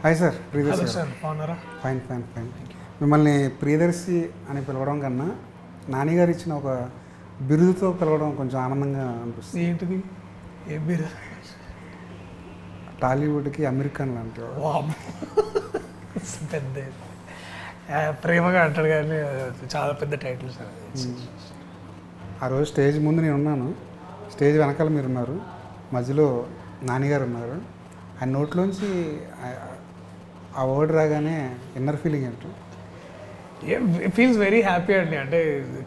Hi sir, hello Priyadarshi sir, బాగున్నారా? Fine fine fine. మిమ్మల్ని ప్రియదర్శి అని పిలవడం కన్నా నానిగారు ఇచ్చిన ఒక బిరుదుతో పిలవడం కొంచెం ఆనందంగా అనిపిస్తుంది. ఏంటిది? ఏ మీరు టాలీవుడ్కి అమెరికన్ లాంటి వాడు. వామ్మో. పెద్ద ప్రేమగా అంటాడు కానీ చాలా పెద్ద టైటిల్ సార్. ఆ రోజు స్టేజ్ ముందు నేను ఉన్నాను, స్టేజ్ వెనకాల మీరు ఉన్నారు, మధ్యలో నానిగారు ఉన్నారు. ఆ నోట్లోంచి ఆ వర్డ్ రాగానే ఇన్నర్ ఫీలింగ్ ఏంటో? ఫీల్స్ వెరీ హ్యాపీ అండి. అంటే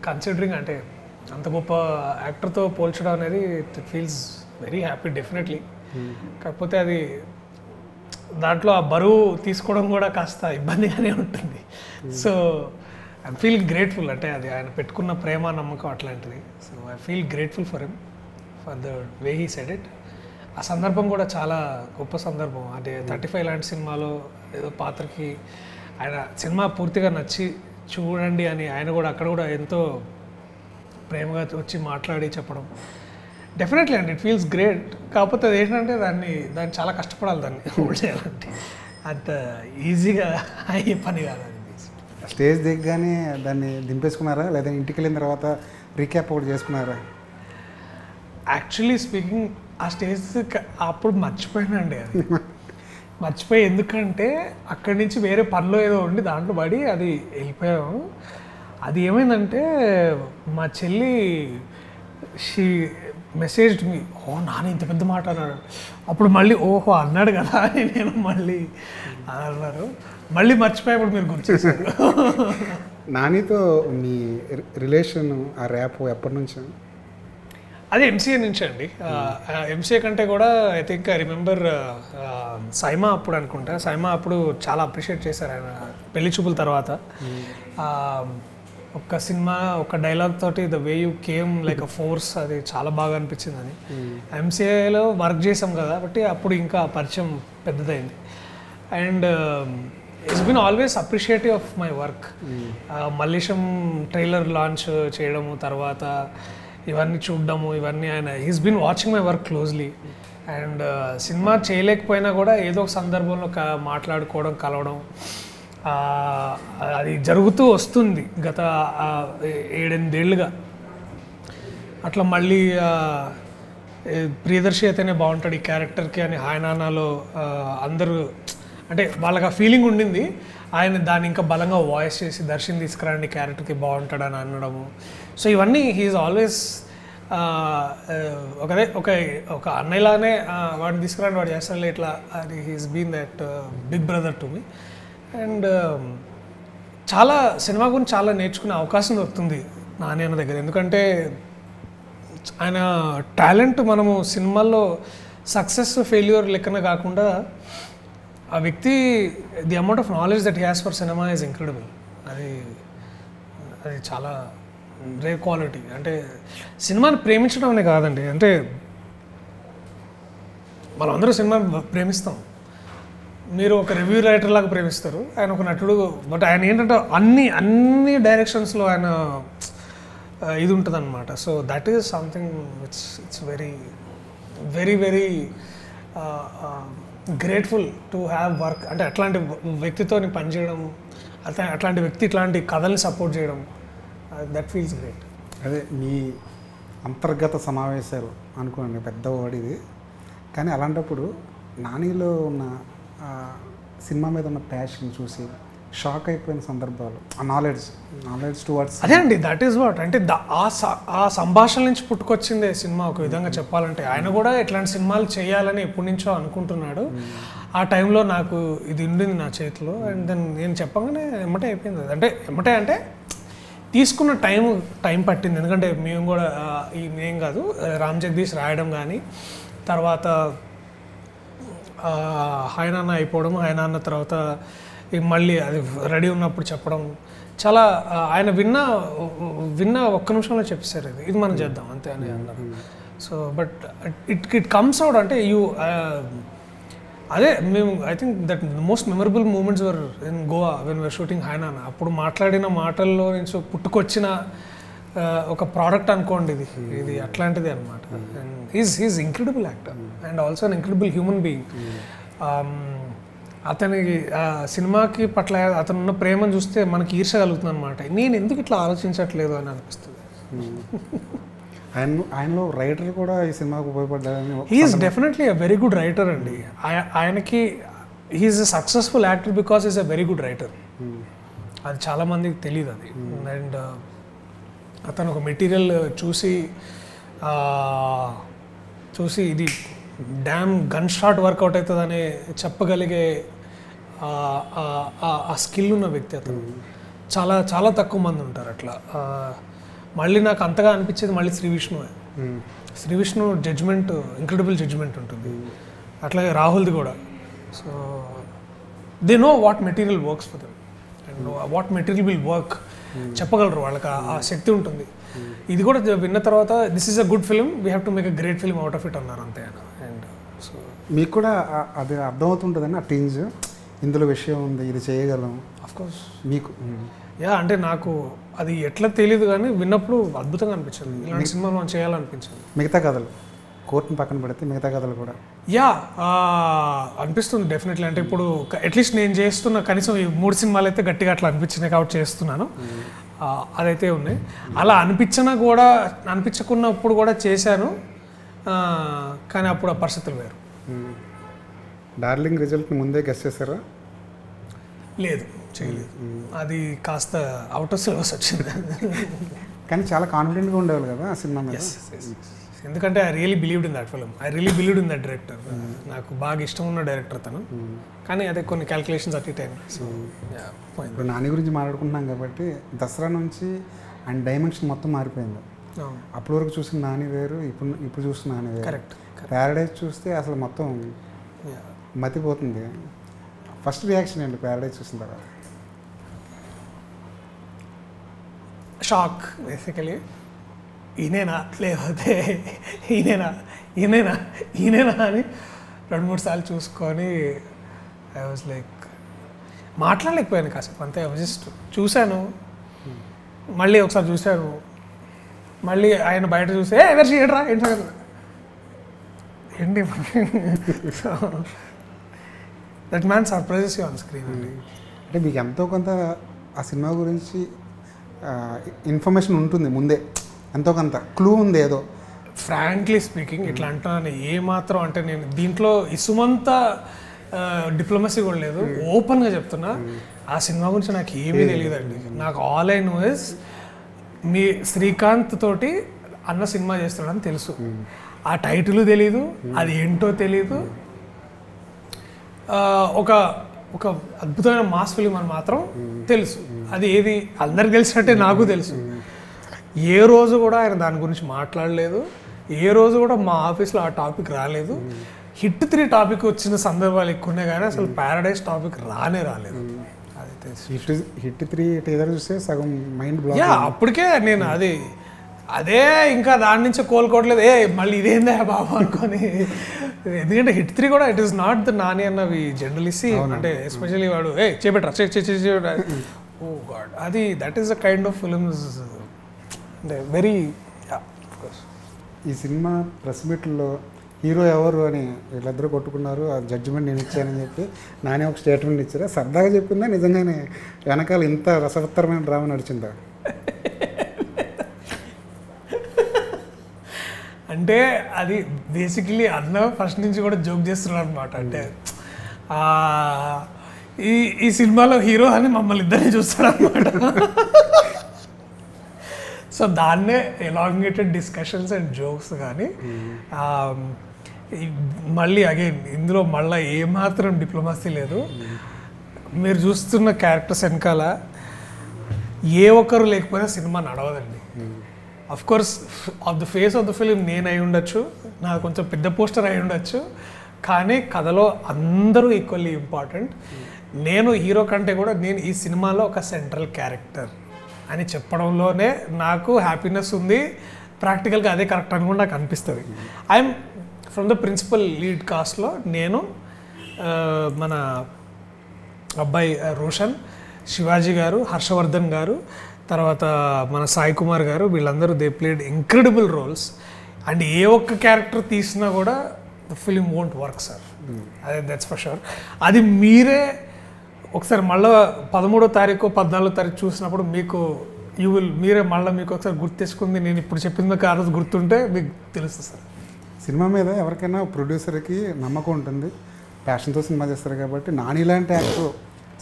కన్సిడరింగ్ అంటే అంత గొప్ప యాక్టర్తో పోల్చడం అనేది it feels very happy definitely. కాకపోతే అది దాంట్లో ఆ బరువు తీసుకోవడం కూడా కాస్త ఇబ్బందిగానే ఉంటుంది. So I feel grateful. అంటే అది ఆయన పెట్టుకున్న ప్రేమ నమ్మకం అట్లాంటిది. So I feel grateful for him for the way he said it. ఆ సందర్భం కూడా చాలా గొప్ప సందర్భం. అంటే 35 లాంటి సినిమాలో ఏదో పాత్రకి ఆయన సినిమా పూర్తిగా నచ్చి చూడండి అని ఆయన కూడా అక్కడ కూడా ఎంతో ప్రేమగా వచ్చి మాట్లాడి చెప్పడం డెఫినెట్లీ అండి ఇట్ ఫీల్స్ గ్రేట్. కాకపోతే అది ఏంటంటే దాన్ని చాలా కష్టపడాలి, దాన్ని హోల్డ్ చేయాలంటే అంత ఈజీగా అయ్యే పని కాదు అది. స్టేజ్ దిగ్గానే దాన్ని దింపేసుకున్నారా లేదా ఇంటికి వెళ్ళిన తర్వాత రీక్యాప్ ఒకటి చేసుకున్నారా? యాక్చువల్లీ స్పీకింగ్ ఆ స్టేజ్ అప్పుడు మర్చిపోయానండి. అది మర్చిపోయి, ఎందుకంటే అక్కడి నుంచి వేరే పనిలో ఏదో ఉండి దాంట్లో పడి అది వెళ్ళిపోయాము. అది ఏమైందంటే మా చెల్లి షీ మెసేజ్డ్ మీ, ఓ నాన్న ఇంత పెద్ద మాట అన్నాడు. అప్పుడు మళ్ళీ ఓహో అన్నాడు కదా అని నేను మళ్ళీ అన్నారు. మళ్ళీ మర్చిపోయేప్పుడు మీరు గుర్తు చేశారు. నానితో మీ రిలేషన్ ఆ ర్యాప్ ఎప్పటి నుంచి? అది ఎంసీఏ నుంచి అండి. ఎంసీఏ కంటే కూడా I think I remember SIIMA అప్పుడు అనుకుంటా. సైమా అప్పుడు చాలా అప్రిషియేట్ చేశారు ఆయన పెళ్లి చూపుల తర్వాత. ఒక సినిమా ఒక డైలాగ్ తోటి the way you came like a force, అది చాలా బాగా అనిపించింది అని. ఎంసీఏలో వర్క్ చేసాం కదా, కాబట్టి అప్పుడు ఇంకా పరిచయం పెద్దదైంది. And it's been always appreciative of my work. Mallesham trailer launch చేయడము, తర్వాత ఇవన్నీ చూడడము, ఇవన్నీ ఆయన he's been watching my work closely. And cinema చేయలేకపోయినా కూడా ఏదో ఒక సందర్భంలో మాట్లాడుకోవడం, కలవడం అది జరుగుతూ వస్తుంది గత 7-8 ఏళ్ళుగా. అట్లా మళ్ళీ ప్రియదర్శి అయితేనే బాగుంటాడు ఈ క్యారెక్టర్కి అని హాయనానాలో అందరూ అంటే వాళ్ళకి ఆ ఫీలింగ్ ఉండింది. ఆయన దాన్ని ఇంకా బలంగా వాయిస్ చేసి దర్శన్ తీసుకురండి క్యారెక్టర్కి బాగుంటాడని అనడము. సో ఇవన్నీ హీఈస్ ఆల్వేస్ ఒక అన్నయ్యలానే వాడిని తీసుకురండి, వాడు చేస్తాడులే ఇట్లా అది he's been that big brother to me. And చాలా సినిమా గురించి చాలా నేర్చుకునే అవకాశం దొరుకుతుంది నాని అన్న దగ్గర. ఎందుకంటే ఆయన టాలెంట్ మనము సినిమాల్లో సక్సెస్ ఫెయిల్యూర్ లెక్కన కాకుండా ఆ వ్యక్తి the amount of knowledge that he has for cinema is incredible. అది చాలా రేర్ క్వాలిటీ. అంటే సినిమాని ప్రేమించడం అనే కాదండి, అంటే మనం అందరూ సినిమాని ప్రేమిస్తాం. మీరు ఒక రివ్యూ రైటర్ లాగా ప్రేమిస్తారు, ఆయన ఒక నటుడు. బట్ ఆయన ఏంటంటే అన్ని డైరెక్షన్స్లో ఆయన ఇది ఉంటుంది అనమాట. So that is something it's very very very grateful to have work. అంటే అట్లాంటి వ్యక్తితో పనిచేయడం, అట్లాంటి వ్యక్తి ఇట్లాంటి కథల్ని సపోర్ట్ చేయడం, దట్ ఫీల్స్ గ్రేట్. అదే మీ అంతర్గత సమావేశాలు అనుకోండి, పెద్ద వర్డ్ ఇది. కానీ అలాంటప్పుడు నానిలో ఉన్న సినిమా మీద ఉన్న ప్యాషన్ చూసి షాక్ అయిపోయిన సందర్భాలు, ఆ నాలెడ్జ్ టువర్డ్స్. అదే అండి, దట్ ఈస్ వాట్. అంటే ఆ సంభాషణ నుంచి పుట్టుకొచ్చిందే సినిమా ఒక విధంగా చెప్పాలంటే. ఆయన కూడా ఇట్లాంటి సినిమాలు చేయాలని ఎప్పటి నుంచో అనుకుంటున్నాడు. ఆ టైంలో నాకు ఇది ఉండింది నా చేతిలో. అండ్ దెన్ నేను చెప్పగానే ఎమ్మటే అయిపోయింది. అంటే తీసుకున్న టైం పట్టింది. ఎందుకంటే మేము కూడా మేం కాదు, రామ్ జగదీష్ రాయడం కానీ, తర్వాత హాయనాన్న అయిపోవడం, హాయనాన్న తర్వాత మళ్ళీ అది రెడీ ఉన్నప్పుడు చెప్పడం, చాలా ఆయన విన్న ఒక్క నిమిషంలో చెప్పేశారు ఇది మనం చేద్దాం అంతే అని అన్నారు. So but it comes out. అంటే అదే మేము I think that most memorable moments were in Goa when we are shooting హాయనాన్న. అప్పుడు మాట్లాడిన మాటల్లో నుంచి పుట్టుకొచ్చిన ఒక ప్రోడక్ట్ అనుకోండి ఇది అట్లాంటిది అనమాట. And he's incredible actor and also an incredible human being. అతనికి ఆ సినిమాకి పట్ల అతను ఉన్న ప్రేమను చూస్తే మనకి ఈర్ష కలుగుతుంది అనమాట. నేను ఎందుకు ఇట్లా ఆలోచించట్లేదు అని అనిపిస్తుంది. ఆయనలో రైటర్ కూడా ఈ సినిమాకు ఉపయోగపడ్డారని. He is definitely a very good writer అండి. ఆయనకి he is a successful actor because is a very good writer. అది చాలామందికి తెలియదు అది. అండ్ అతను ఒక మెటీరియల్ చూసి ఇది డ్యామ్ గన్ షాట్ వర్కౌట్ అవుతుందని చెప్పగలిగే ఆ స్కిల్ ఉన్న వ్యక్తి అతను. చాలా చాలా తక్కువ మంది ఉంటారు అట్లా. మళ్ళీ నాకు అంతగా అనిపించేది మళ్ళీ Shri Vishnu judgement incredible judgement ఉంటుంది. అట్లాగే రాహుల్ది కూడా. So they know what material works for them and what material will work చెప్పగలరు. వాళ్ళకి ఆ శక్తి ఉంటుంది. ఇది కూడా విన్న తర్వాత this is a good film, we have to make a great film out of it అన్నారు అంతే. అండ్ సో మీకు కూడా అది అర్థమవుతుంటుందని ఆ టీన్స్ ఇందులో విషయం ఉంది, ఇది చేయగలం. అఫ్కోర్స్ మీకు అంటే నాకు అది ఎట్లా తెలియదు కానీ విన్నప్పుడు అద్భుతంగా అనిపించింది. ఇలాంటి సినిమాలు మనం చేయాలనిపించింది. మిగతా కథలు కోర్టుని పక్కన పెడితే మిగతా కథలు కూడా అనిపిస్తుంది డెఫినెట్లీ. అంటే ఇప్పుడు అట్లీస్ట్ నేను చేస్తున్న కనీసం ఈ 3 సినిమాలు అయితే గట్టిగా అట్లా అనిపించినాయి కాబట్టి చేస్తున్నాను. అదైతే ఉన్నాయి. అలా అనిపించకున్నప్పుడు కూడా చేశాను. కానీ అప్పుడు ఆ పరిస్థితులు వేరు. డార్లింగ్ రిజల్ట్ని ముందే గెస్ చేశారా? లేదు, చేయలేదు. అది కాస్త అవుట్ ఆఫ్ సిలబస్ వచ్చింది. కానీ చాలా కాన్ఫిడెంట్గా ఉండేవాళ్ళు కదా ఆ సినిమా మీద. ఎందుకంటే I really believed in that film, I really believed in that director. నాకు బాగా ఇష్టం ఉన్న డైరెక్టర్ తను. కానీ అదే కొన్ని క్యాల్కులేషన్స్ అటు టైం. ఇప్పుడు నాని గురించి మాట్లాడుకుంటున్నాం కాబట్టి దసరా నుంచి అండ్ డైమెన్షన్ మొత్తం మారిపోయింది. అప్పటి వరకు చూసిన నాని వేరు, ఇప్పుడు చూసిన నాని వేరు. కరెక్ట్. ప్యారడైజ్ చూస్తే అసలు మొత్తం మతిపోతుంది. ఫస్ట్ రియాక్షన్ ఏంటి ప్యారడైజ్ చూసిన తర్వాత? Shock basically. ఈయనేనా లేకపోతే ఈయనేనా అని 2-3 సార్లు చూసుకొని ఐ వాజ్ లైక్ మాట్లాడలేకపోయాను కాసేపు అంతే. జస్ట్ చూశాను, మళ్ళీ ఒకసారి చూశాను, మళ్ళీ ఆయన బయట చూస్తే ఎవరు చేయడరా ఏంటి so that man surprises you on screen అండి. అంటే మీకు ఎంతో కొంత ఆ సినిమా గురించి ఇన్ఫర్మేషన్ ఉంటుంది ముందే, ఎంతో కొంత క్లూ ఉంది ఏదో. ఫ్రాంక్లీ స్పీకింగ్ ఇట్లా అంటాను ఏమాత్రం అంటే నేను దీంట్లో ఇసుమంత డిప్లొమసీ కూడా లేదు. ఓపెన్గా చెప్తున్నా, ఆ సినిమా గురించి నాకు ఏమీ తెలియదండి. నాకు ఆల్ ఐ నో ఇస్ మీ శ్రీకాంత్ తోటి అన్న సినిమా చేస్తున్నాడని తెలుసు. ఆ టైటిల్ తెలీదు, అది ఏంటో తెలీదు. ఒక ఒక అద్భుతమైన మాస్ ఫిలిం అని మాత్రం తెలుసు. అది ఏది అందరికి తెలిసినట్టే నాకు తెలుసు. ఏ రోజు కూడా ఆయన దాని గురించి మాట్లాడలేదు. ఏ రోజు కూడా మా ఆఫీస్లో ఆ టాపిక్ రాలేదు. హిట్ 3 టాపిక్ వచ్చిన సందర్భాలు ఎక్కువ ఉన్నాయి కానీ అసలు ప్యారడైజ్ టాపిక్ రాలేదు. అది తెలుసు. హిట్ 3 టీజర్ చూస్తే సగం మైండ్ బ్లాక్. అప్పటికే నేను అదే ఇంకా దాని నుంచి కోలుకోవట్లేదు. మళ్ళీ ఇదేందా బాబు అనుకొని. ఎందుకంటే హిట్ 3 కూడా it is not the Nani అన్నవి జనరలీ సీ. అంటే ఎస్పెషల్లీ వాడు చేపెట్టరా ఓ గాడ్, అది that is the kind of films అంటే వెరీ. ఈ సినిమా ప్రెస్ మీట్లో హీరో ఎవరు అని వీళ్ళిద్దరూ కొట్టుకున్నారు. ఆ జడ్జిమెంట్ నేను ఇచ్చానని చెప్పి నాని ఒక స్టేట్మెంట్ ఇచ్చారా? సరదాగా చెప్పిందా నిజంగానే వెనకాల ఇంత రసవత్తరమైన డ్రామా నడిచిందా? అంటే అది బేసికలీ అన్న ఫస్ట్ నుంచి కూడా జోక్ చేస్తున్నారు అనమాట. అంటే ఈ సినిమాలో హీరో అని మమ్మల్ని ఇద్దరిని చూస్తాడు అనమాట. సో దాన్నే ఎలాంగేటెడ్ డిస్కషన్స్ అండ్ జోక్స్. కానీ మళ్ళీ అగైన్ ఇందులో మళ్ళీ ఏమాత్రం డిప్లొమసీ లేదు. మీరు చూస్తున్న క్యారెక్టర్స్ వెనకాల ఏ ఒక్కరు లేకపోయినా సినిమా నడవదండి. Of course of the face of the film నేను అయి ఉండొచ్చు, నాకు కొంచెం పెద్ద పోస్టర్ అయి ఉండొచ్చు, కానీ కథలో అందరూ ఈక్వల్లీ ఇంపార్టెంట్. నేను హీరో కంటే కూడా నేను ఈ సినిమాలో ఒక సెంట్రల్ క్యారెక్టర్ అని చెప్పడంలోనే నాకు హ్యాపీనెస్ ఉంది. ప్రాక్టికల్గా అదే కరెక్ట్ అని కూడా నాకు అనిపిస్తుంది. I'm from the principal lead కాస్ట్లో నేను, మన అబ్బాయి రోషన్, శివాజీ గారు, హర్షవర్ధన్ గారు, తర్వాత మన సాయి కుమార్ గారు, వీళ్ళందరూ they played incredible roles. And ఏ ఒక్క క్యారెక్టర్ తీసినా కూడా the film won't work sir. అదే దట్స్ ఫర్ షూర్. అది మీరే ఒకసారి మళ్ళీ 13వ తారీఖు 14వ తారీఖు చూసినప్పుడు మీకు మీరే మళ్ళీ మీకు ఒకసారి గుర్తు తెచ్చుకుంది నేను ఇప్పుడు చెప్పింది మీకు ఆ రోజు గుర్తుంటే మీకు తెలుస్తుంది సార్. సినిమా మీద ఎవరికైనా ప్రొడ్యూసర్కి నమ్మకం ఉంటుంది, ప్యాషన్తో సినిమా చేస్తారు కాబట్టి, నాని లాంటి యాక్టర్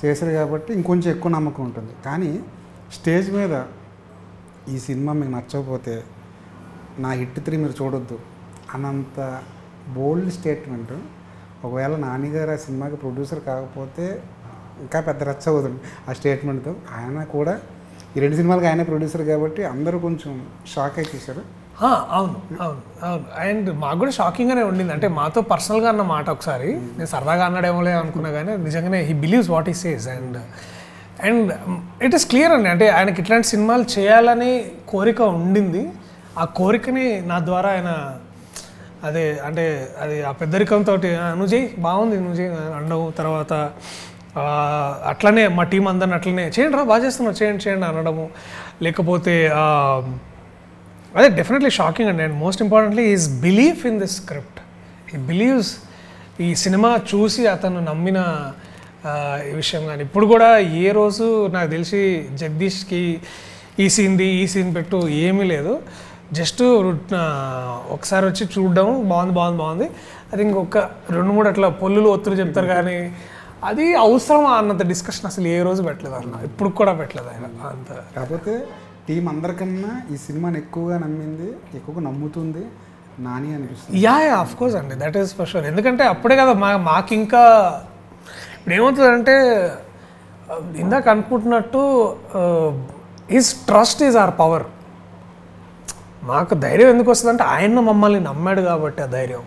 చేశారు కాబట్టి ఇంకొంచెం ఎక్కువ నమ్మకం ఉంటుంది. కానీ స్టేజ్ మీద ఈ సినిమా మీకు నచ్చకపోతే నా హిట్ 3 మీరు చూడొద్దు అన్నంత బోల్డ్ స్టేట్మెంట్. ఒకవేళ నాని గారు ఆ సినిమాకి ప్రొడ్యూసర్ కాకపోతే ఇంకా పెద్ద రచ్చ అవుతుంది ఆ స్టేట్మెంట్తో. ఆయన కూడా ఈ 2 సినిమాలకి ఆయనే ప్రొడ్యూసర్ కాబట్టి అందరూ కొంచెం షాక్ అయి చూశారు. అవును అవును అవును. అండ్ మాకు కూడా షాకింగ్గానే ఉండింది. అంటే మాతో పర్సనల్గా అన్న మాట ఒకసారి, నేను సరదాగా అన్నాడేమోలే అనుకున్నా కానీ నిజంగానే he believes what he says. And it is clear అండి, అంటే ఆయనకి ఇట్లాంటి సినిమాలు చేయాలని కోరిక ఉండింది. ఆ కోరికని నా ద్వారా ఆయన అదే అంటే అది ఆ పెద్దరికంతో నువ్వు చేయి బాగుంది నువ్వు చేయి అనడం, తర్వాత అట్లనే మా టీం అందరిని అట్లనే చేయండి రా బాగా చేస్తున్నావు చేయండి అనడము, లేకపోతే అదే డెఫినెట్లీ షాకింగ్ అండి. And most importantly is belief in this script. ఈ బిలీవ్స్ ఈ సినిమా చూసి అతను నమ్మిన ఈ విషయం. కానీ ఇప్పుడు కూడా ఏ రోజు నాకు తెలిసి జగదీష్కి ఈ సీన్ పెట్టు ఏమీ లేదు, జస్ట్ ఒకసారి వచ్చి చూడడం బాగుంది అది ఇంకొక 2-3 అట్లా పొల్లులు ఒత్తులు చెప్తారు. కానీ అది అవసరమా అన్నంత డిస్కషన్ అసలు ఏ రోజు పెట్టలేదు అన్న, ఇప్పుడు కూడా పెట్టలేదు ఆయన అంత. కాకపోతే టీం అందరికన్నా ఈ సినిమాని ఎక్కువగా నమ్మింది, ఎక్కువగా నమ్ముతుంది నాని అనిపిస్తుంది. యా ఆఫ్ కోర్స్ అండి, దట్ ఈస్ ఫర్ షూర్. ఎందుకంటే అప్పుడే కదా మాకు ఇంకా ఇప్పుడు ఏమవుతుందంటే ఇందాక అనుకుంటున్నట్టు his trust is our power. మాకు ధైర్యం ఎందుకు వస్తుందంటే ఆయన మమ్మల్ని నమ్మాడు కాబట్టి ఆ ధైర్యం.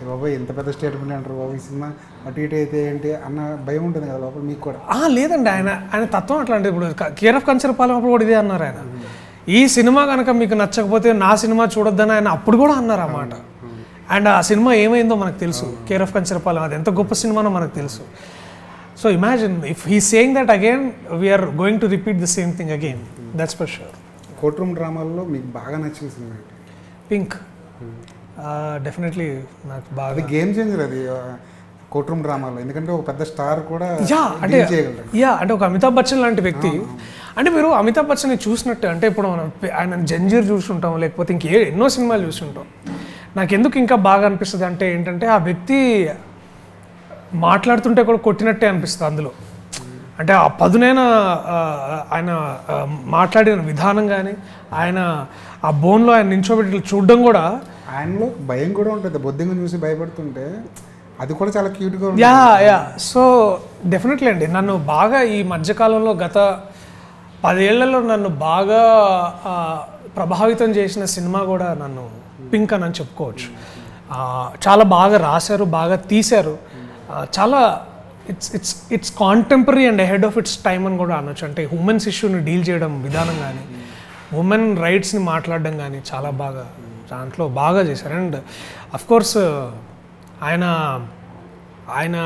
బాబాయ్ ఎంత పెద్ద స్టేట్మెంట్ అంటారు బాబు, ఈ సినిమా అటు ఇటు అయితే ఏంటి అన్న భయం ఉంటుంది కదా లోపల మీకు కూడా. లేదండి, ఆయన తత్వం అట్లాంటి. ఇప్పుడు కేర్ ఆఫ్ కంచరపాలెం అప్పుడు కూడా ఇదే అన్నారు ఆయన, ఈ సినిమా కనుక మీకు నచ్చకపోతే నా సినిమా చూడొద్దని ఆయన అప్పుడు కూడా అన్నారు అన్నమాట. అండ్ ఆ సినిమా ఏమైందో మనకు తెలుసు, కేర్ ఆఫ్ కంచరపాలెం అది ఎంత గొప్ప సినిమానో మనకు తెలుసు. So imagine if he saying that again we are going to repeat the same thing again, that's for sure. Court room డ్రామాల్లో మీకు బాగా నచ్చిన సినిమా ఏంటి? పింక్. డెఫినెట్లీ నాకు బాగా. అది గేమ్ చేంజర్ అది కోర్ట్ రూమ్ డ్రామాలో, ఎందుకంటే ఒక పెద్ద స్టార్ కూడా అంటే ఒక అమితాబ్ బచ్చన్ లాంటి వ్యక్తి. అంటే మీరు అమితాబ్ బచ్చన్ని చూసినట్టు అంటే ఇప్పుడు మనం ఆయన జంజీర్ చూసుంటాం, లేకపోతే ఎన్నో సినిమాలు చూసుంటాం. నాకు ఎందుకు ఇంకా బాగా అనిపిస్తుంది అంటే ఏంటంటే ఆ వ్యక్తి మాట్లాడుతుంటే కూడా కొట్టినట్టే అనిపిస్తుంది అందులో. అంటే ఆ పదునైన ఆయన మాట్లాడిన విధానం కానీ, ఆయన ఆ బోన్లో ఆయన నించోబెట్టి చూడడం కూడా, ఆయనలో భయం కూడా ఉంటుంది. బొద్దింగా చూసి భయపడుతుంటే అది కూడా చాలా క్యూట్గా ఉంటుంది. సో డెఫినెట్లీ అండి, నన్ను బాగా ఈ మధ్యకాలంలో గత 10 ఏళ్లలో నన్ను బాగా ప్రభావితం చేసిన సినిమా కూడా నన్ను పింక్ అని చెప్పుకోవచ్చు. చాలా బాగా రాశారు, బాగా తీశారు, చాలా it's contemporary and ahead of it's time అని కూడా అనొచ్చు. అంటే ఉమెన్స్ ఇష్యూని డీల్ చేయడం విధానం కానీ, ఉమెన్ రైట్స్ని మాట్లాడడం కానీ చాలా బాగా దాంట్లో బాగా చేశారు. అండ్ అఫ్కోర్స్ ఆయన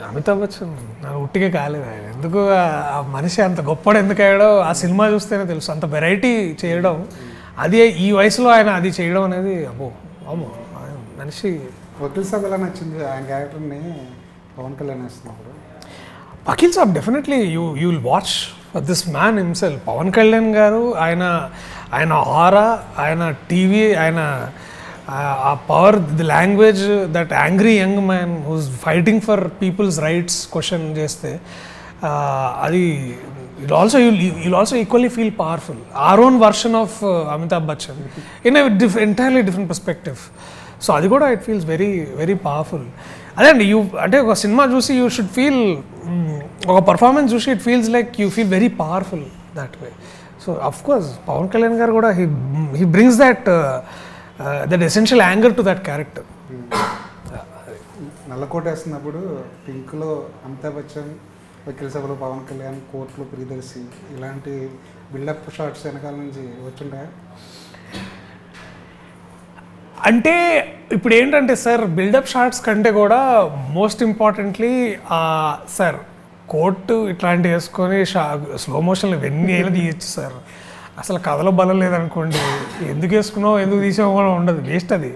అమితాబ్ బచ్చన్ నాకు ఉట్టిగా కాలేదు. ఆయన ఎందుకు ఆ మనిషి అంత గొప్పడు ఎందుకు అయ్యాడో ఆ సినిమా చూస్తేనే తెలుసు. అంత వెరైటీ చేయడం, అది ఈ వయసులో ఆయన అది చేయడం అనేది అమ్మో మనిషి. వకీల్ సాబ్ ఎలా నచ్చింది ఆయన క్యారెక్టర్ని పవన్ కళ్యాణ్ వేస్తున్నప్పుడు? Vakeel Saab definitely you will watch for this man himself. Pawan Kalyan garu ఆయన ఆరా, ఆయన టీవీ, ఆయన ఆ power, the language, that angry young man who's fighting for people's rights question చేస్తే అది you'll also equally feel powerful. Our own version of Amitabh Bachchan in a entirely different perspective. So అది కూడా it feels very very powerful. అదే అండి, అంటే ఒక cinema చూసి you should feel, ఒక పర్ఫార్మెన్స్ చూసి it feels like you feel very powerful that way. So of course Pawan Kalyan garu కూడా he brings that essential anger to that character. నల్లకోట వేస్తున్నప్పుడు పింక్లో అమితాబ్ బచ్చన్, వకీల్ సభలో పవన్ కళ్యాణ్, కోర్టులో ప్రియదర్శి, ఇలాంటి బిల్డప్ షాట్స్ వెనకాల నుంచి వచ్చుంటాయా? అంటే ఇప్పుడు ఏంటంటే సార్, బిల్డప్ షాట్స్ కంటే కూడా మోస్ట్ ఇంపార్టెంట్లీ సార్ కోర్టు ఇట్లాంటివి వేసుకొని స్లో మోషన్లు ఇవన్నీ అయినా తీయచ్చు సార్. అసలు కథలో బలం లేదనుకోండి, ఎందుకు వేసుకున్నావు ఎందుకు తీసావు కూడా ఉండదు, వేస్ట్ అది.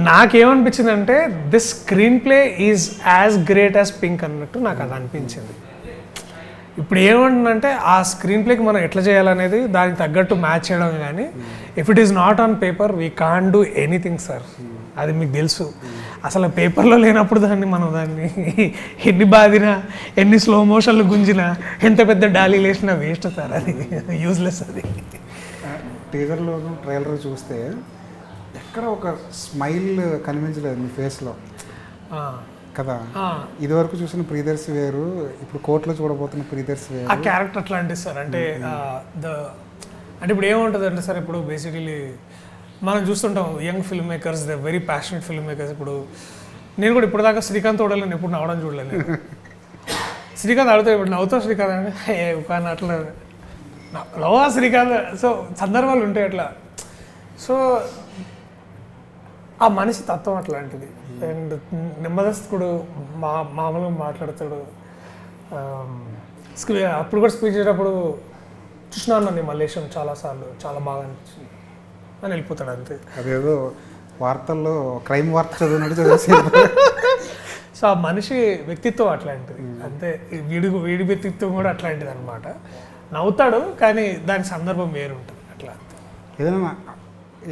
నాకేమనిపించింది అంటే this screen play is as great as pink అన్నట్టు నాకు అది అనిపించింది. ఇప్పుడు ఏమంటుందంటే ఆ స్క్రీన్ ప్లేకి మనం ఎట్లా చేయాలనేది దానికి తగ్గట్టు మ్యాచ్ చేయడం, కానీ if it is not on paper we can't do anything sir. అది మీకు తెలుసు. అసలు పేపర్లో లేనప్పుడు మనం దాన్ని ఎన్ని బాదినా, ఎన్ని స్లో మోషన్లు గుంజినా, ఎంత పెద్ద డాలీ వేసినా వేస్ట్ సార్. అది యూజ్లెస్. అది టీజర్లోను ట్రైలర్ చూస్తే ఎక్కడ ఒక స్మైల్ కనిపించలేదు మీ ఫేస్లో కదా. ఇదివరకు చూసిన ప్రియదర్శి వేరు, ఇప్పుడు కోర్టులో చూడబోతున్న ప్రియదర్శి వేరు. ఆ క్యారెక్టర్ అట్లా అంటే సార్ అంటే అంటే ఇప్పుడు ఏముంటుంది అంటే సార్, ఇప్పుడు బేసికలీ మనం చూస్తుంటాం young film makers, the very passionate film makers. ఇప్పుడు నేను కూడా ఇప్పుడు దాకా శ్రీకాంత్ ఓడలేను, ఎప్పుడు నవ్వడం చూడలేదు. శ్రీకాంత్ అడుగుతా, ఇప్పుడు నవ్వుతావు శ్రీకాంత్ అంటే కానీ అట్లా నవ్వా శ్రీకాంత్. సో సందర్భాలు ఉంటాయి అట్లా. సో ఆ మనిషి తత్వం అట్లాంటిది. అండ్ నెమ్మదస్తుడు, మామూలుగా మాట్లాడతాడు. అప్పుడు కూడా స్పీచ్ చేసేటప్పుడు చూసినాను నన్ను మల్లేశం చాలాసార్లు, చాలా బాగా అనిపించింది అని వెళ్ళిపోతాడు అంతే. అదేదో వార్తల్లో క్రైమ్ వార్త చదివినట్టు చదివేసి. సో ఆ మనిషి వ్యక్తిత్వం అట్లాంటిది అంతే. వీడి వ్యక్తిత్వం కూడా అట్లాంటిది అనమాట. నవ్వుతాడు కానీ దాని సందర్భం వేరుంటుంది అట్లా.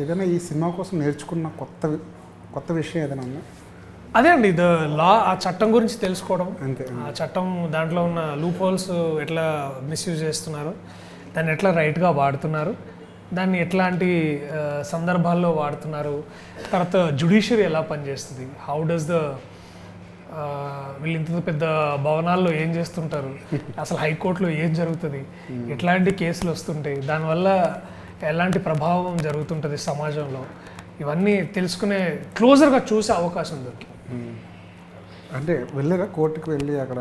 ఏదైనా ఈ సినిమా కోసం నేర్చుకున్న కొత్త విషయం ఏదైనా ఉందా? అదే అండి, ద లా, ఆ చట్టం గురించి తెలుసుకోవడం. అంతే. ఆ చట్టం దాంట్లో ఉన్న లూప్ హోల్స్ ఎట్లా మిస్యూజ్ చేస్తున్నారు, దాన్ని ఎట్లా రైట్గా వాడుతున్నారు, దాన్ని ఎట్లాంటి సందర్భాల్లో వాడుతున్నారు, తర్వాత జ్యుడిషియరీ ఎలా పనిచేస్తుంది, హౌ డస్ ద వీళ్ళు ఇంత పెద్ద భవనాల్లో ఏం చేస్తుంటారు, అసలు హైకోర్టులో ఏం జరుగుతుంది, ఎట్లాంటి కేసులు వస్తుంటాయి, దానివల్ల ఎలాంటి ప్రభావం జరుగుతుంటుంది సమాజంలో, ఇవన్నీ తెలుసుకునే క్లోజర్గా చూసే అవకాశం దొరికింది. అంటే వెళ్ళారా కోర్టుకు వెళ్ళి అక్కడ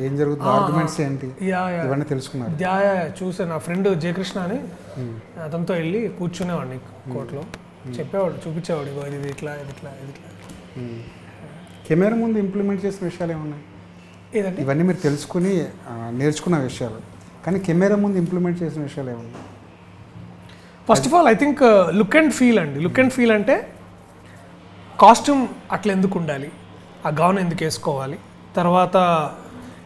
ఏం జరుగుతుంది, ఆర్గ్యుమెంట్స్ ఏంటి, ఇవన్నీ తెలుసుకున్నారు? చూసే నా ఫ్రెండ్ జయకృష్ణ అని, అతనితో వెళ్ళి కూర్చునేవాడిని కోర్టులో, చెప్పేవాడు, చూపించేవాడు, ఇది ఇట్లా ఇది ఇట్లా ఇది ఇట్లా. కెమెరా ముందు ఇంప్లిమెంట్ చేసిన విషయాలు ఏమున్నాయి? ఏదండి? ఇవన్నీ మీరు తెలుసుకుని నేర్చుకున్న విషయాలు, కానీ కెమెరా ముందు ఇంప్లిమెంట్ చేసిన విషయాలు ఏమున్నాయి? First of all I think look and feel అండి. లుక్ అండ్ ఫీల్ అంటే కాస్ట్యూమ్ అట్లా ఎందుకు ఉండాలి, ఆ గౌన్ ఎందుకు వేసుకోవాలి, తర్వాత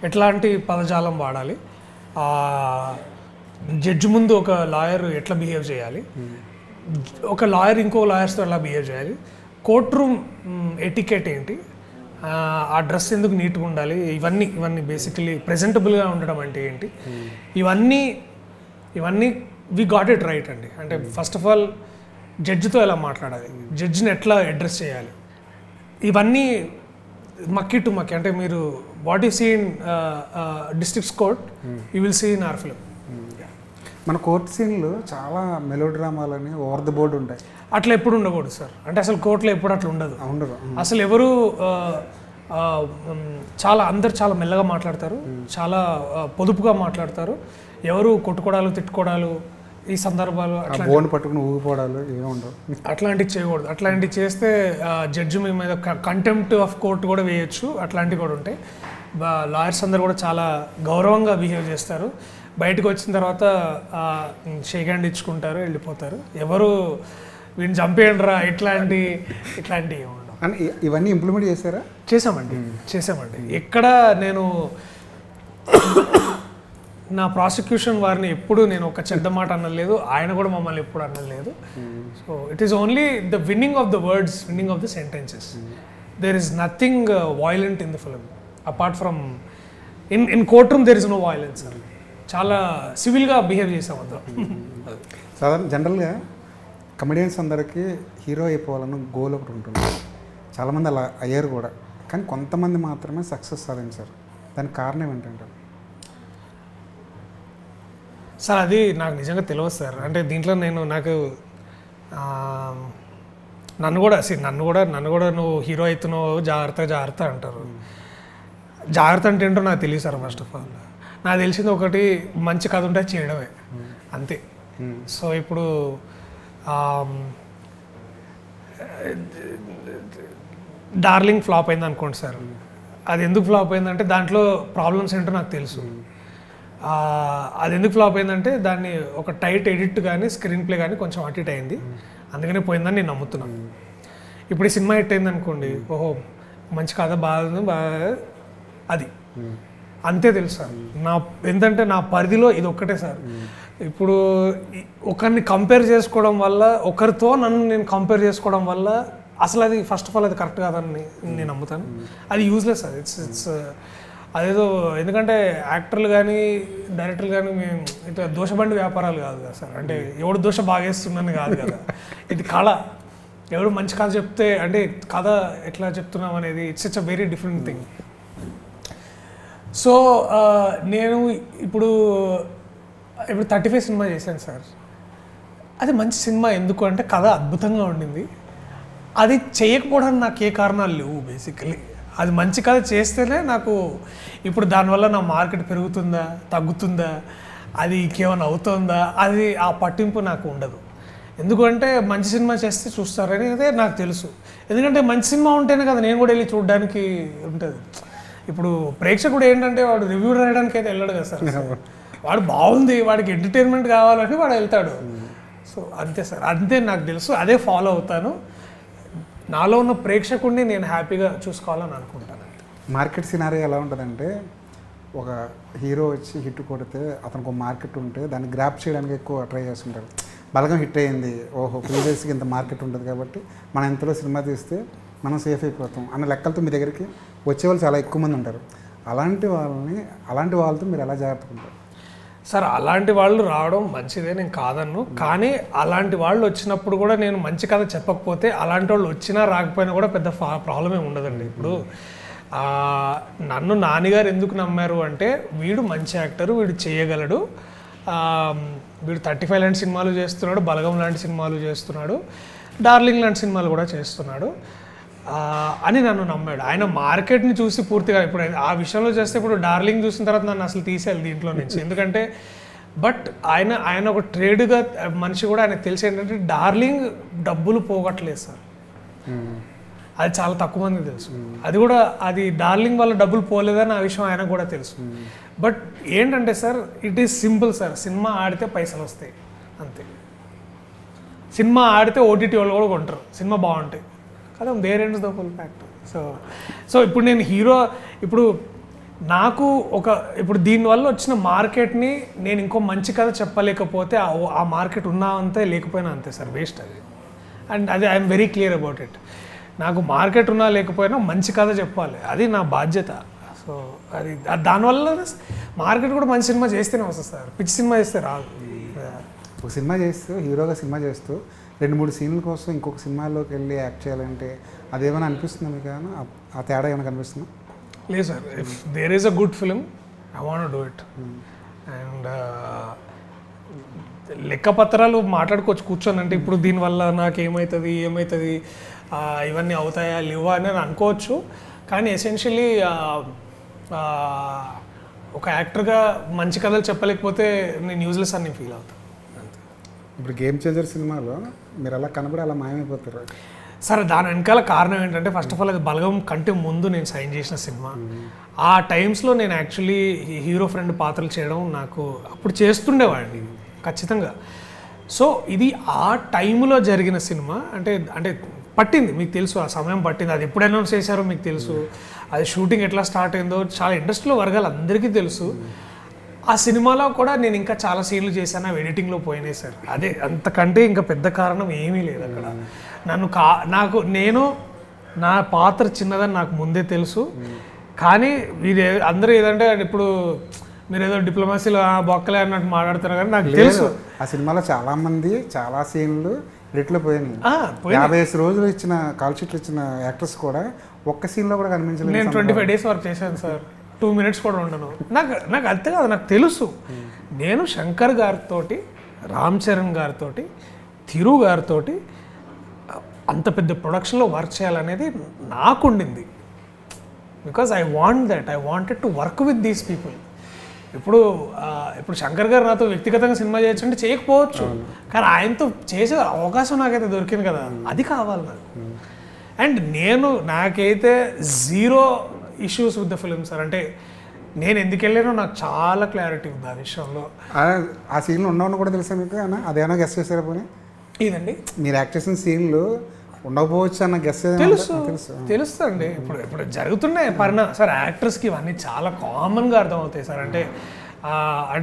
ఎట్లాంటి పదజాలం వాడాలి, జడ్జి ముందు ఒక లాయర్ ఎట్లా బిహేవ్ చేయాలి, ఒక లాయర్ ఇంకో లాయర్స్తో ఎలా బిహేవ్ చేయాలి, కోర్ట్ రూమ్ ఎటికెట్ ఏంటి, ఆ డ్రెస్ ఎందుకు నీట్గా ఉండాలి, ఇవన్నీ బేసికలీ ప్రెజెంటబుల్గా ఉండడం అంటే ఏంటి, ఇవన్నీ వి గాట్ ఇట్ రైట్ అండి. అంటే ఫస్ట్ ఆఫ్ ఆల్ జడ్జితో ఎలా మాట్లాడాలి, జడ్జిని ఎట్లా అడ్రస్ చేయాలి, ఇవన్నీ మక్కి టు మక్కి. అంటే మీరు what you see in districts court you will see in our film. మన కోర్ట్ సీన్లు చాలా మెలో డ్రామాలని ఓవర్ ద బోర్డ్ ఉంటాయి. అట్లా ఎప్పుడు ఉండకూడదు సార్. అంటే అసలు కోర్టులో ఎప్పుడు అట్లా ఉండదు. అసలు ఎవరు అందరు చాలా మెల్లగా మాట్లాడతారు, చాలా పొదుపుగా మాట్లాడతారు. ఎవరు కొట్టుకోవడాలు, తిట్టుకోవడాలు, ఈ సందర్భాలు పట్టుకుని ఊగిపోవడాలు ఏమి ఉండవు. అట్లాంటివి చేయకూడదు. అట్లాంటివి చేస్తే జడ్జి మీ మీద కంటెంప్ట్ ఆఫ్ కోర్టు కూడా వేయచ్చు. అట్లాంటివి కూడా ఉంటాయి. లాయర్స్ అందరు కూడా చాలా గౌరవంగా బిహేవ్ చేస్తారు. బయటకు వచ్చిన తర్వాత షేక్ హ్యాండ్ ఇచ్చుకుంటారు, వెళ్ళిపోతారు. ఎవరు వీడిని చంపేయండిరా ఇట్లాంటివి ఉండవు. ఇవన్నీ ఇంప్లిమెంట్ చేశారా? చేసామండి. ఎక్కడ నేను నా ప్రాసిక్యూషన్ వారిని ఎప్పుడు నేను ఒక చెడ్డ మాట అనలేదు, ఆయన కూడా మమ్మల్ని ఎప్పుడు అనలేదు. So it is only the winning of the words, winning of the sentences. There is nothing violent in the film apart from in court room there is no violence. చాలా సివిల్గా బిహేవ్ చేసాం అందరం. సాధారణ జనరల్గా కమెడియన్స్ అందరికీ hero అయిపోవాలన్న goal ఒకటి ఉంటుంది. చాలామంది అలా అయ్యారు కూడా, కానీ కొంతమంది మాత్రమే సక్సెస్ సాధించారు. దానికి కారణం ఏంటంటే సార్ అది నాకు నిజంగా తెలియదు సార్. అంటే దీంట్లో నాకు నన్ను కూడా నువ్వు హీరో అవుతున్నావు, జాగ్రత్త అంటారు. జాగ్రత్త అంటే ఏంటో నాకు తెలియదు సార్. ఫస్ట్ ఆఫ్ ఆల్ నాకు తెలిసింది ఒకటి, మంచి కథ ఉంటే చేయడమే, అంతే. సో ఇప్పుడు డార్లింగ్ ఫ్లాప్ అయింది అనుకోండి సార్. అది ఎందుకు ఫ్లాప్ అయిందంటే దాంట్లో ప్రాబ్లమ్స్ ఏంటో నాకు తెలుసు. అది ఎందుకు ఫ్లాప్ అయిందంటే దాన్ని ఒక టైట్ ఎడిట్ కానీ స్క్రీన్ ప్లే కానీ కొంచెం అటు ఇటు అయింది, అందుకనే పోయిందని నేను నమ్ముతున్నాను. ఇప్పుడు ఈ సినిమా హిట్ అయింది అనుకోండి, ఓహో మంచి కథ బాగా అది అంతే తెలుసు సార్. నా ఏంటంటే నా పరిధిలో ఇది ఒక్కటే సార్. ఇప్పుడు ఒకరిని కంపేర్ చేసుకోవడం వల్ల, ఒకరితో నన్ను నేను కంపేర్ చేసుకోవడం వల్ల అసలు అది ఫస్ట్ ఆఫ్ ఆల్ అది కరెక్ట్ కాదని నేను నమ్ముతాను. అది యూజ్లెస్ అది. ఇట్స్ అదేదో ఎందుకంటే యాక్టర్లు కానీ డైరెక్టర్లు కానీ మేము ఇట్లా దోషబండి వ్యాపారాలు కాదు కదా సార్. అంటే ఎవడు దోష బాగేస్తున్నాను కాదు కదా. ఇది కళ. ఎవడు మంచి కథ చెప్తే అంటే కథ ఎట్లా చెప్తున్నాం అనేది it's a very different thing. So నేను ఇప్పుడు 35 సినిమా చేశాను సార్. అది మంచి సినిమా. ఎందుకు అంటే కథ అద్భుతంగా ఉండింది. అది చేయకపోవడానికి నాకు ఏ కారణాలు లేవు బేసికలీ. అది మంచి కథ చేస్తేనే నాకు ఇప్పుడు దానివల్ల నా మార్కెట్ పెరుగుతుందా తగ్గుతుందా, అది ఇంకేమైనా అవుతుందా, అది ఆ పట్టింపు నాకు ఉండదు. ఎందుకంటే మంచి సినిమా చేస్తే చూస్తారని అదే నాకు తెలుసు. ఎందుకంటే మంచి సినిమా ఉంటేనే కదా నేను కూడా వెళ్ళి చూడడానికి ఉంటుంది. ఇప్పుడు ప్రేక్షకుడు ఏంటంటే వాడు రివ్యూ రాయడానికి అయితే వెళ్ళాడు కదా సార్. వాడు బాగుంది, వాడికి ఎంటర్టైన్మెంట్ కావాలని వాడు వెళ్తాడు. సో అంతే సార్, అంతే నాకు తెలుసు, అదే ఫాలో అవుతాను. నాలో ఉన్న ప్రేక్షకుడిని నేను హ్యాపీగా చూసుకోవాలని అనుకుంటాను. మార్కెట్ సినారీ ఎలా ఉంటుందంటే, ఒక హీరో వచ్చి హిట్ కొడితే అతనికి ఒక మార్కెట్ ఉంటే దాన్ని గ్రాప్ చేయడానికి ఎక్కువ ట్రై చేస్తుంటారు. బలగం హిట్ అయ్యింది, ఓహో ప్రీవియస్కి ఇంత మార్కెట్ ఉంటుంది కాబట్టి మనం ఎంతలో సినిమా తీస్తే మనం సేఫ్ అయిపోతాం అన్న లెక్కలతో మీ దగ్గరికి వచ్చేవాళ్ళు చాలా ఎక్కువ మంది ఉంటారు. అలాంటి వాళ్ళతో మీరు ఎలా జాగ్రత్తగా ఉంటారు సార్? అలాంటి వాళ్ళు రావడం మంచిదే, నేను కాదన్ను. కానీ అలాంటి వాళ్ళు వచ్చినప్పుడు కూడా నేను మంచి కథ చెప్పకపోతే అలాంటి వాళ్ళు వచ్చినా రాకపోయినా కూడా పెద్ద ప్రాబ్లం ఏమి ఉండదండి. ఇప్పుడు నన్ను నాన్నగారు ఎందుకు నమ్మారు అంటే, వీడు మంచి యాక్టరు, వీడు చేయగలడు, వీడు 35 లాంటి సినిమాలు చేస్తున్నాడు, బలగం లాంటి సినిమాలు చేస్తున్నాడు, డార్లింగ్ లాంటి సినిమాలు కూడా చేస్తున్నాడు అని నన్ను నమ్మాడు. ఆయన మార్కెట్ని చూసి పూర్తిగా ఇప్పుడు ఆ విషయంలో చేస్తే ఇప్పుడు డార్లింగ్ చూసిన తర్వాత నన్ను అసలు తీసేయాలి దీంట్లో నుంచి. ఎందుకంటే బట్ ఆయన ఒక ట్రేడ్గా మనిషి కూడా ఆయనకు తెలిసి ఏంటంటే డార్లింగ్ డబ్బులు పోగొట్టలేదు సార్. అది చాలా తక్కువ మందికి తెలుసు. అది కూడా అది డార్లింగ్ వల్ల డబ్బులు పోలేదని ఆ విషయం ఆయనకు కూడా తెలుసు. బట్ ఏంటంటే sir, it is simple sir. Cinema ఆడితే పైసలు వస్తాయి అంతే. సినిమా ఆడితే ఓటీటీ వాళ్ళు కూడా కొంటారు, సినిమా బాగుంటాయి కదా, there ends the full fact. So ఇప్పుడు నేను హీరో, ఇప్పుడు నాకు ఇప్పుడు దీనివల్ల వచ్చిన మార్కెట్ని నేను ఇంకో మంచి కథ చెప్పలేకపోతే ఆ మార్కెట్ ఉన్నా అంతే, లేకపోయినా అంతే సార్, వేస్ట్ అది. అండ్ అది I'm very clear about it. నాకు మార్కెట్ ఉన్నా లేకపోయినా మంచి కథ చెప్పాలి, అది నా బాధ్యత. సో అది దానివల్ల మార్కెట్ కూడా మంచి సినిమా చేస్తేనే వస్తుంది సార్, పిచ్చి సినిమా చేస్తే రాదు. ఒక సినిమా చేస్తూ హీరోగా సినిమా చేస్తూ 2-3 సీన్ల కోసం ఇంకొక సినిమాలోకి వెళ్ళి యాక్ట్ చేయాలంటే అదేమైనా అనిపిస్తుందా మీకు? ఆ తేడా ఏమైనా కనిపిస్తుందా? లేదు sir, if there is a good film I want do it. And లెక్కపత్రాలు మాట్లాడుకోవచ్చు కూర్చొని, అంటే ఇప్పుడు దీనివల్ల నాకు ఏమవుతుంది ఇవన్నీ అవుతాయా లేవా అని అనుకోవచ్చు. కానీ ఎసెన్షియలీ ఒక యాక్టర్గా మంచి కథలు చెప్పలేకపోతే నేను యూజ్లెస్ అని ఫీల్ అవుతాను. ఇప్పుడు గేమ్ చేంజర్ సినిమాలో మీరు అలా కనబడి అలా మాయమైపోతారు సరే. దాని వెనకాల కారణం ఏంటంటే, ఫస్ట్ ఆఫ్ ఆల్ అది బలగం కంటే ముందు నేను సైన్ చేసిన సినిమా. ఆ టైమ్స్లో నేను యాక్చువల్లీ హీరో ఫ్రెండ్ పాత్రలు చేయడం నాకు అప్పుడు చేస్తుండేవాడిని ఖచ్చితంగా. సో ఇది ఆ టైంలో జరిగిన సినిమా. అంటే పట్టింది, మీకు తెలుసు ఆ సమయం పట్టింది. అది ఎప్పుడు అనౌన్స్ చేశారో మీకు తెలుసు, అది షూటింగ్ ఎట్లా స్టార్ట్ అయిందో చాలా ఇండస్ట్రీలో వర్గాలు అందరికీ తెలుసు. ఆ సినిమాలో కూడా నేను ఇంకా చాలా సీన్లు చేశాను, అవి ఎడిటింగ్లో పోయినాయి సార్. అదే అంతకంటే ఇంకా పెద్ద కారణం ఏమీ లేదు అక్కడ. నేను నా పాత్ర చిన్నదని నాకు ముందే తెలుసు. కానీ అందరూ ఏదంటే ఇప్పుడు మీరు ఏదో డిప్లొమసీలో బొక్కలే అన్నట్టు మాట్లాడుతున్నారు, కానీ నాకు తెలుసు ఆ సినిమాలో చాలా మంది చాలా సీన్లు ఎడిట్లో పోయినాయి. 50 రోజులు ఇచ్చిన కాల్ షీట్లు ఇచ్చిన యాక్టర్స్ కూడా ఒక్క సీన్లో కూడా కనిపించలేదు. నేను 25 days వర్క్ చేశాను సార్, 2 minutes కూడా ఉండను. నాకు అంతే కాదు, నాకు తెలుసు. నేను శంకర్ గారితో, రామ్ చరణ్ గారితో, తిరు గారితో అంత పెద్ద ప్రొడక్షన్లో వర్క్ చేయాలనేది నాకు ఉండింది. Because I wanted to work with these people. ఇప్పుడు శంకర్ గారు నాతో వ్యక్తిగతంగా సినిమా చేయొచ్చు అంటే చేయకపోవచ్చు, కానీ ఆయనతో చేసే అవకాశం నాకైతే దొరికింది కదా, అది కావాలి నాకు. అండ్ నాకైతే 0 issues with the film sir. అంటే నేను ఎందుకు వెళ్ళానో నాకు చాలా క్లారిటీ ఉంది ఆ విషయంలో. ఆ సీన్లో ఉన్నవాళ్ళు కూడా తెలుసా మీకు? అదేమన్నా గెస్ట్ చేశారా పోనీ? ఇదండి మీరు యాక్ట్ చేసిన సీన్లు ఉండకపోవచ్చు అన్న గెస్ తెలుస్తుంది. ఇప్పుడు జరుగుతున్నాయి సార్ యాక్టర్స్కి ఇవన్నీ చాలా కామన్గా అర్థమవుతాయి సార్. అంటే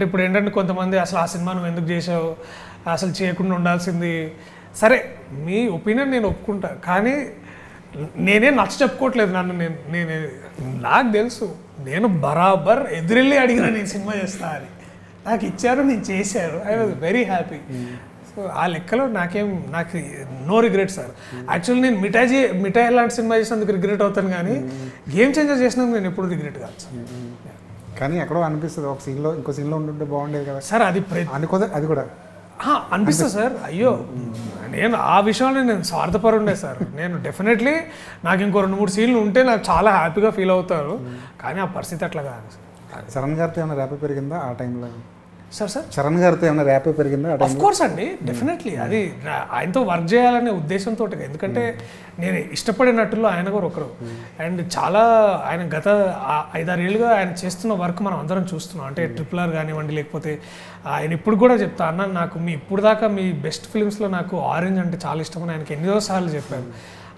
ఇప్పుడు ఏంటంటే కొంతమంది అసలు ఆ సినిమా నువ్వు ఎందుకు చేసావు, అసలు చేయకుండా ఉండాల్సింది. సరే మీ ఒపీనియన్ నేను ఒప్పుకుంటా, కానీ నేనే నచ్చ చెప్పుకోవట్లేదు నన్ను. నాకు తెలుసు నేను బరాబర్ ఎదురెళ్ళి అడిగిన నేను సినిమా చేస్తా అని. నాకు ఇచ్చారు, నేను చేశాను. I was very happy. So ఆ లెక్కలో నాకు నో రిగ్రెట్ సార్. యాక్చువల్లీ నేను మిఠాయి లాంటి సినిమా చేసినందుకు రిగ్రెట్ అవుతాను, కానీ గేమ్ చేంజర్ చేసినందుకు నేను ఎప్పుడు రిగ్రెట్ కాదు సార్. కానీ ఎక్కడో అనిపిస్తుంది ఒక సీన్లో ఇంకో సీన్లో ఉంటుంటే బాగుండేది కదా సార్. అది అనుకోదా? అది కూడా అనిపిస్తుంది సార్. అయ్యో నేను ఆ విషయంలో నేను స్వార్థపరుండే సార్. నేను డెఫినెట్లీ నాకు ఇంకో 2-3 సీన్లు ఉంటే నాకు చాలా హ్యాపీగా ఫీల్ అవుతారు, కానీ ఆ పరిస్థితి అట్లా కాదు సార్. చరణ్ గారితో ఏమైనా ర్యాప్ పెరిగిందా ఆ టైంలో? సార్ చరణ్ గారితో ఏమైనా ర్యాప్ పెరిగిందా? ఆఫ్ కోర్స్ అండి, డెఫినెట్లీ. అది ఆయనతో వర్క్ చేయాలనే ఉద్దేశంతో, ఎందుకంటే నేను ఇష్టపడే నటుల్లో ఆయన కూడా ఒకరు. అండ్ చాలా ఆయన గత 5-6 ఏళ్ళుగా ఆయన చేస్తున్న వర్క్ మనం అందరం చూస్తున్నాం. అంటే RRR కానివ్వండి, లేకపోతే ఆయన ఇప్పుడు కూడా చెప్తా అన్న నాకు ఇప్పుడు దాకా మీ బెస్ట్ ఫిలిమ్స్లో నాకు ఆరెంజ్ అంటే చాలా ఇష్టమని ఆయనకి ఎన్నో సార్లు చెప్పాను.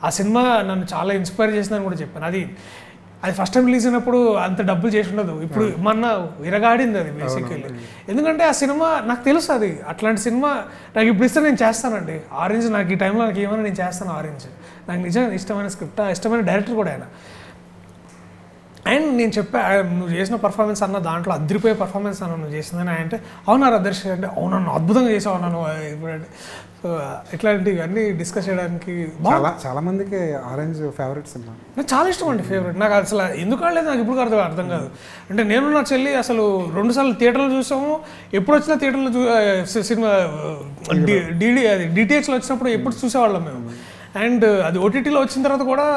ఆ సినిమా నన్ను చాలా ఇన్స్పైర్ చేసిందని కూడా చెప్పాను. అది ఫస్ట్ టైం రిలీజ్ అయినప్పుడు అంత డబ్బులు చేసి ఉండదు. ఇప్పుడు మొన్న విరగాడింది అది బేసికల్లీ. ఎందుకంటే ఆ సినిమా నాకు తెలుసు, అది అట్లాంటి సినిమా నాకు ఇప్పుడు ఇస్తే నేను చేస్తానండి. ఆరెంజ్ నాకు ఈ టైంలో నాకు ఏమైనా నేను చేస్తాను. ఆరెంజ్ నాకు నిజంగా ఇష్టమైన స్క్రిప్ట్, ఇష్టమైన డైరెక్టర్ కూడా ఆయన. అండ్ నేను చెప్పా నువ్వు చేసిన పర్ఫార్మెన్స్ అన్న దాంట్లో అదిరిపోయే పర్ఫార్మెన్స్ అన్న నువ్వు చేసిందని. అంటే అవునా దర్శి అంటే అవునన్ను అద్భుతంగా చేసావు అన్నాను. ఇప్పుడు సో ఇట్లాంటివన్నీ డిస్కస్ చేయడానికి చాలా మందికి ఆరెంజ్ ఫేవరెట్ సినిమా. నాకు చాలా ఇష్టం అండి, ఫేవరెట్. నాకు అసలు ఎందుకు ఆడలేదు నాకు ఇప్పుడు అర్థం కాదు. అంటే నేను నా చెల్లి అసలు 2 సార్లు థియేటర్లో చూసాము. ఎప్పుడు వచ్చినా థియేటర్లో సినిమా DTHలో వచ్చినప్పుడు ఎప్పుడు చూసేవాళ్ళం మేము. అండ్ అది OTTలో వచ్చిన తర్వాత కూడా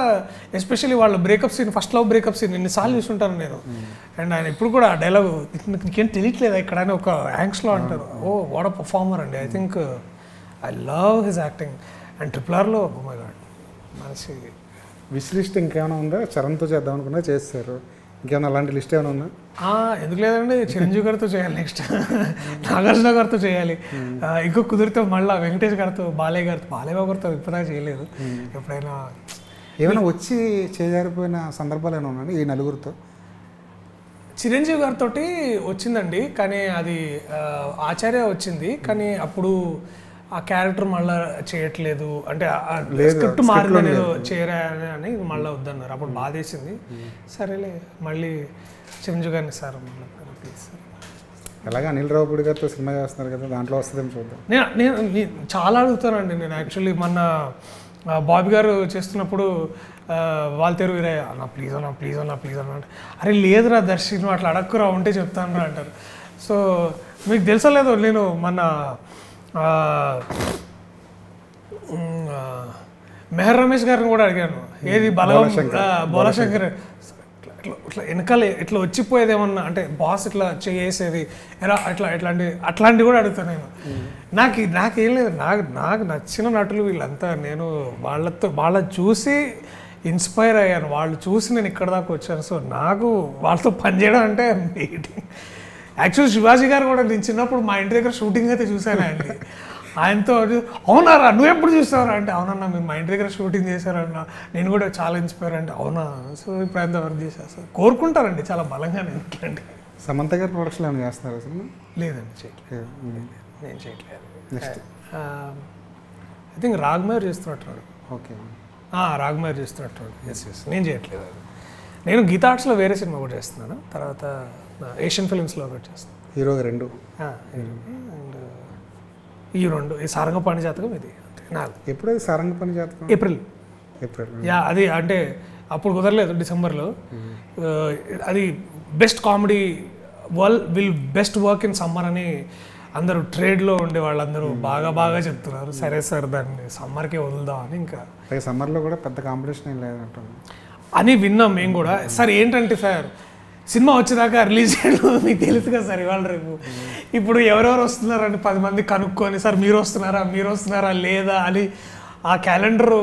ఎస్పెషల్లీ వాళ్ళ breakup scene, first love breakup scene ఎన్నిసార్లు చూస్తుంటాను నేను. అండ్ ఆయన ఇప్పుడు కూడా ఆ డైలాగ్ నీకేం తెలియట్లేదు ఇక్కడ అని ఒక యాంగ్స్లో అంటారు. ఓ వాట్ అ పర్ఫార్మర్ అండి. I think I love his acting. And RRRలో ఓ మై గాడ్ మంచి విష్ లిస్ట్ ఇంకేమైనా ఉందా? చరణ్తో చేద్దాం అనుకున్నా చేస్తారు, ఇంకేమైనా అలాంటి లిస్ట్ ఏమైనా ఉందా? ఎందుకు లేదండి, చిరంజీవి గారితో చేయాలి, నెక్స్ట్ నాగార్జున గారితో చేయాలి, ఇంకో కుదిరితే మళ్ళీ వెంకటేష్ గారితో, బాలయ్య గారితో ఇప్పుడుదాకా చేయలేదు. ఎప్పుడైనా ఏమైనా వచ్చి చేజారిపోయిన సందర్భాలు ఏమైనా ఉన్నాయి ఈ నలుగురితో? చిరంజీవి గారితో వచ్చిందండి, కానీ అది ఆచార్య వచ్చింది, కానీ అప్పుడు ఆ క్యారెక్టర్ మళ్ళీ చేయట్లేదు, అంటే స్క్రిప్ట్ మారిందనేదో చేయరా అని మళ్ళీ వద్దన్నారు. అప్పుడు బాధేసింది. సరేలే మళ్ళీ చిరంజీవి గారిని సార్ ప్లీజ్ సార్. అలాగే అనిల్ రావుపూడి గారితో సినిమా చేస్తున్నారు కదా, దాంట్లో వస్తుందేమో చూద్దాం. నేను చాలా అడుగుతానండి. నేను యాక్చువల్లీ మొన్న బాబీ గారు చేస్తున్నప్పుడు వాళ్ళతెరు వీరయ్య అన్న ప్లీజ్ అన్న అంటే, అరే లేదురా దర్శి నువ్వు అట్లా అడక్కురా ఉంటే చెప్తాను రా అంటారు. సో మీకు తెలుసా లేదో, నేను మొన్న మెహర్ రమేష్ గారిని కూడా అడిగాను, ఏది బోలాశంకర్ ఇట్లా వెనకాల ఇట్లా వచ్చిపోయేది ఏమన్నా అంటే బాస్ ఇట్లా చేసేది ఎలా అట్లాంటివి కూడా అడుగుతాను నేను. నాకేం లేదు, నాకు నచ్చిన నటులు వీళ్ళంతా. నేను వాళ్ళ చూసి ఇన్స్పైర్ అయ్యాను, వాళ్ళు చూసి నేను ఇక్కడ దాకా వచ్చాను. సో నాకు వాళ్ళతో పనిచేయడం అంటే మీటింగ్. యాక్చువల్లీ శివాజీ గారు కూడా నేను చిన్నప్పుడు మా ఇంటి దగ్గర షూటింగ్ అయితే చూశాను ఆయనతో. అవునారా నువ్వు ఎప్పుడు చూస్తావురా అంటే, అవునన్నా మీరు మా ఇంటి దగ్గర షూటింగ్ చేశారన్న, నేను కూడా చాలా ఇన్స్పైర్ అంటే, అవునా. సో ఇప్పుడు ఆయన వర్క్ చేశారు సార్, కోరుకుంటారండి చాలా బలంగా. నేను ఇట్లాంటి సమంత గారు ప్రొడక్షన్ ఏమైనా చేస్తున్నారు అసలు? లేదండి చేయట్లేదు, నేను చేయట్లేదు. నెక్స్ట్ ఐ థింక్ రాగ్మేర్ చేస్తున్నట్టు. ఓకే, రాగ్మేర్ చేస్తున్నట్టు. ఎస్ నేను చేయట్లేదు. నేను గీతా ఆర్ట్స్లో వేరే సినిమా కూడా చేస్తున్నాను, తర్వాత ఏషియన్ ఫిలిమ్స్లో ఒకటి చేస్తాను. హీరోగా 2 అండ్ ఈ 2 ఈ సారంగపాణి జాతకం ఇది నాది. ఎప్పుడు సారంగపాణి జాతకం? ఏప్రిల్. అది అంటే అప్పుడు కుదరలేదు డిసెంబర్లో. అది best comedy will best work in summer అని అందరూ ట్రేడ్లో ఉండే వాళ్ళందరూ బాగా చెప్తున్నారు. సరే సార్ దాన్ని సమ్మర్కే వదులుదాం అని. ఇంకా సమ్మర్లో కూడా పెద్ద కాంపిటీషన్ ఏం లేదంటారు అని విన్నాం మేము కూడా. సార్ ఏంటంటే సార్ సినిమా వచ్చేదాకా రిలీజ్ చేయడం మీకు తెలుసు కదా సార్, ఇవాళ రేపు ఇప్పుడు ఎవరెవరు వస్తున్నారని 10 మంది కనుక్కొని, సార్ మీరు వస్తున్నారా లేదా అని ఆ క్యాలెండర్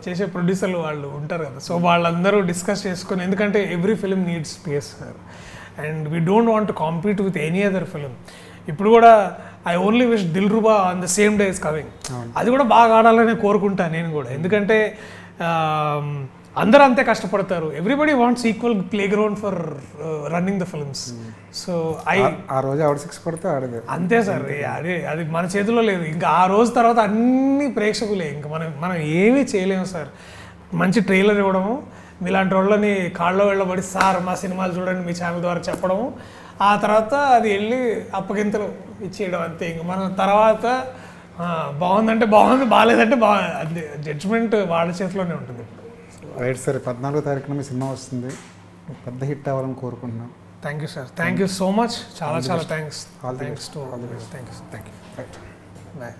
చేసే ప్రొడ్యూసర్లు వాళ్ళు ఉంటారు కదా. సో వాళ్ళందరూ డిస్కస్ చేసుకొని, ఎందుకంటే every film needs space sir, and we don't want to compete with any other film. ఇప్పుడు కూడా I only wish Dil Ruba on the same day is coming. అవును. అది కూడా బాగా ఆడాలని కోరుకుంటాను నేను కూడా, ఎందుకంటే అందరూ అంతే కష్టపడతారు. Everybody wants equal play ground for running the films. So ఆ రోజు ఆవిడ 6 కొడితే ఆడదు. అంతే సార్, అది మన చేతిలో లేదు. ఇంకా ఆ రోజు తర్వాత అన్ని ప్రేక్షకులే, ఇంకా మనం ఏమీ చేయలేము సార్. మంచి ట్రైలర్ ఇవ్వడము, మీలాంటి వాళ్ళని కాళ్ళలో వెళ్ళబడి సార్ మా సినిమాలు చూడండి మీ ఛానల్ ద్వారా చెప్పడము, ఆ తర్వాత అది వెళ్ళి అప్పగింతలు ఇచ్చేయడం అంతే. ఇంక మన తర్వాత బాగుందంటే బాగుంది, బాగాలేదంటే అది జడ్జ్మెంట్ వాళ్ళ చేతిలోనే ఉంటుంది. రైట్ సార్, 14వ తారీఖున మీ సినిమా వస్తుంది, పెద్ద హిట్ అవ్వాలని కోరుకుంటున్నాం. Thank you sir, thank you so much, చాలా thanks. All the thanks to thank you. Right. Bye.